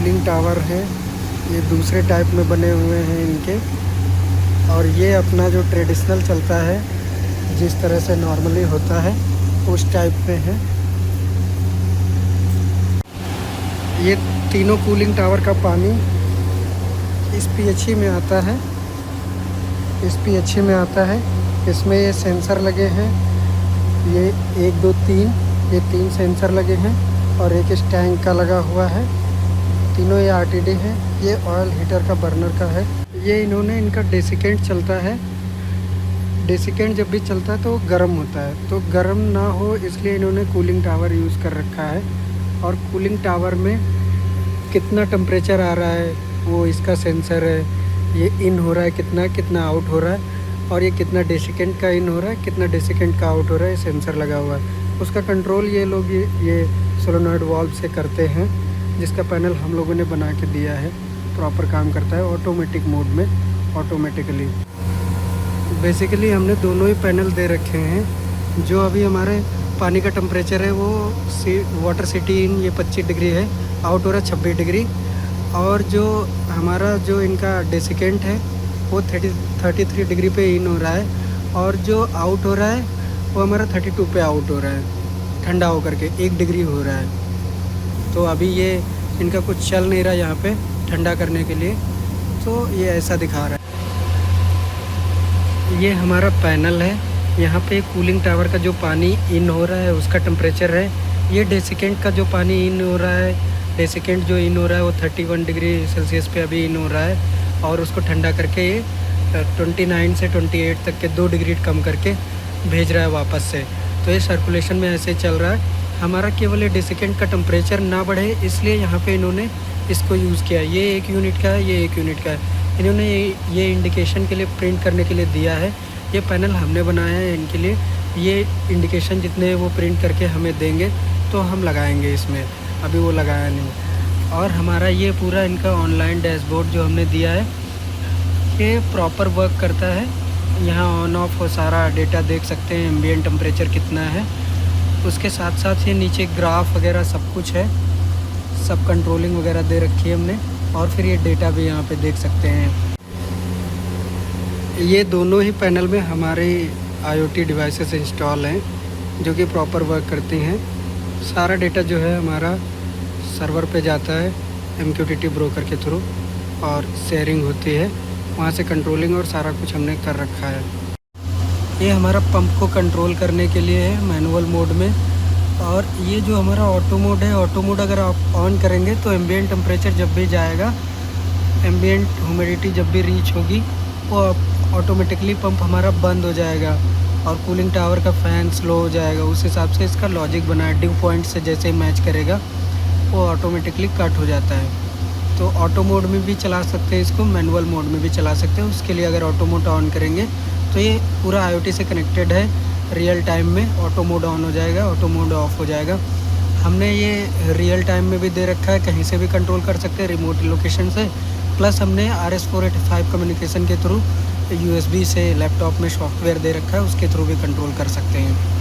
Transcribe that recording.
Cooling tower हैं, ये दूसरे टाइप में बने हुए हैं इनके। और ये अपना जो ट्रेडिशनल चलता है जिस तरह से नॉर्मली होता है उस टाइप में है। ये तीनों कूलिंग टावर का पानी इस पीएचई में आता है, इस पीएचई में आता है। इसमें ये सेंसर लगे हैं, ये 1 2 3, ये 3 सेंसर लगे हैं और एक इस टैंक का लगा हुआ है। तीनों ये आरटीडी है। ये ऑयल हीटर का बर्नर का है। ये इन्होंने इनका डेसिकेंट चलता है। डेसिकेंट जब भी चलता है तो गर्म होता है, तो गर्म ना हो इसलिए इन्होंने कूलिंग टावर यूज़ कर रखा है। और कूलिंग टावर में कितना टेम्परेचर आ रहा है वो इसका सेंसर है। ये इन हो रहा है कितना आउट हो रहा है, और ये कितना डेसिकेंट का इन हो रहा है, कितना डेसिकेंट का आउट हो रहा है, सेंसर लगा हुआ है। उसका कंट्रोल ये लोग ये सोलेनॉइड वाल्व से करते हैं, जिसका पैनल हम लोगों ने बना के दिया है। प्रॉपर काम करता है ऑटोमेटिक मोड में, ऑटोमेटिकली। बेसिकली हमने दोनों ही पैनल दे रखे हैं। जो अभी हमारे पानी का टेम्परेचर है वो वाटर सिटी इन ये 25 डिग्री है, आउट हो रहा है 26 डिग्री। और जो हमारा जो इनका डेसिकेंट है वो 33 डिग्री पे इन हो रहा है, और जो आउट हो रहा है वो हमारा 32 पे आउट हो रहा है, ठंडा होकर के 1 डिग्री हो रहा है। तो अभी ये इनका कुछ चल नहीं रहा यहाँ पे ठंडा करने के लिए, तो ये ऐसा दिखा रहा है। ये हमारा पैनल है। यहाँ पे कूलिंग टावर का जो पानी इन हो रहा है उसका टेम्परेचर है। ये डेसिकेंट का जो पानी इन हो रहा है, डेसिकेंट जो इन हो रहा है वो 31 डिग्री सेल्सियस पे अभी इन हो रहा है, और उसको ठंडा करके ये 29 से 28 तक के 2 डिग्री कम करके भेज रहा है वापस से। तो ये सर्कुलेशन में ऐसे चल रहा है। हमारा केवल ये डेसिकेंट का टेम्परेचर ना बढ़े इसलिए यहाँ पे इन्होंने इसको यूज़ किया। ये 1 यूनिट का है, ये 1 यूनिट का है। इन्होंने ये इंडिकेशन के लिए प्रिंट करने के लिए दिया है। ये पैनल हमने बनाया है इनके लिए। ये इंडिकेशन जितने वो प्रिंट करके हमें देंगे तो हम लगाएंगे इसमें, अभी वो लगाया नहीं। और हमारा ये पूरा इनका ऑनलाइन डैशबोर्ड जो हमने दिया है ये प्रॉपर वर्क करता है। यहाँ ऑन ऑफ हो सारा डेटा देख सकते हैं, एम्बिएंट टेम्परेचर कितना है। उसके साथ साथ ये नीचे ग्राफ वगैरह सब कुछ है, सब कंट्रोलिंग वगैरह दे रखी है हमने। और फिर ये डेटा भी यहाँ पे देख सकते हैं। ये दोनों ही पैनल में हमारे IoT डिवाइसेस इंस्टॉल हैं जो कि प्रॉपर वर्क करती हैं। सारा डेटा जो है हमारा सर्वर पे जाता है MQTT ब्रोकर के थ्रू, और शेयरिंग होती है वहाँ से। कंट्रोलिंग और सारा कुछ हमने कर रखा है। ये हमारा पंप को कंट्रोल करने के लिए है मैनुअल मोड में। और ये जो हमारा ऑटो मोड है, ऑटो मोड अगर आप ऑन करेंगे तो एम्बिएंट टेम्परेचर जब भी जाएगा, एम्बिएंट ह्यूमिडिटी जब भी रीच होगी, वो ऑटोमेटिकली पंप हमारा बंद हो जाएगा और कूलिंग टावर का फ़ैन स्लो हो जाएगा। उस हिसाब से इसका लॉजिक बना है। ड्यू पॉइंट से जैसे ही मैच करेगा वो ऑटोमेटिकली कट हो जाता है। तो ऑटो मोड में भी चला सकते हैं इसको, मैनुअल मोड में भी चला सकते हैं। उसके लिए अगर ऑटो मोड ऑन करेंगे तो ये पूरा IoT से कनेक्टेड है। रियल टाइम में ऑटो मोड ऑन हो जाएगा, ऑटो मोड ऑफ हो जाएगा। हमने ये रियल टाइम में भी दे रखा है, कहीं से भी कंट्रोल कर सकते हैं रिमोट लोकेशन से। प्लस हमने RS485 कम्युनिकेशन के थ्रू USB से लैपटॉप में सॉफ्टवेयर दे रखा है, उसके थ्रू भी कंट्रोल कर सकते हैं।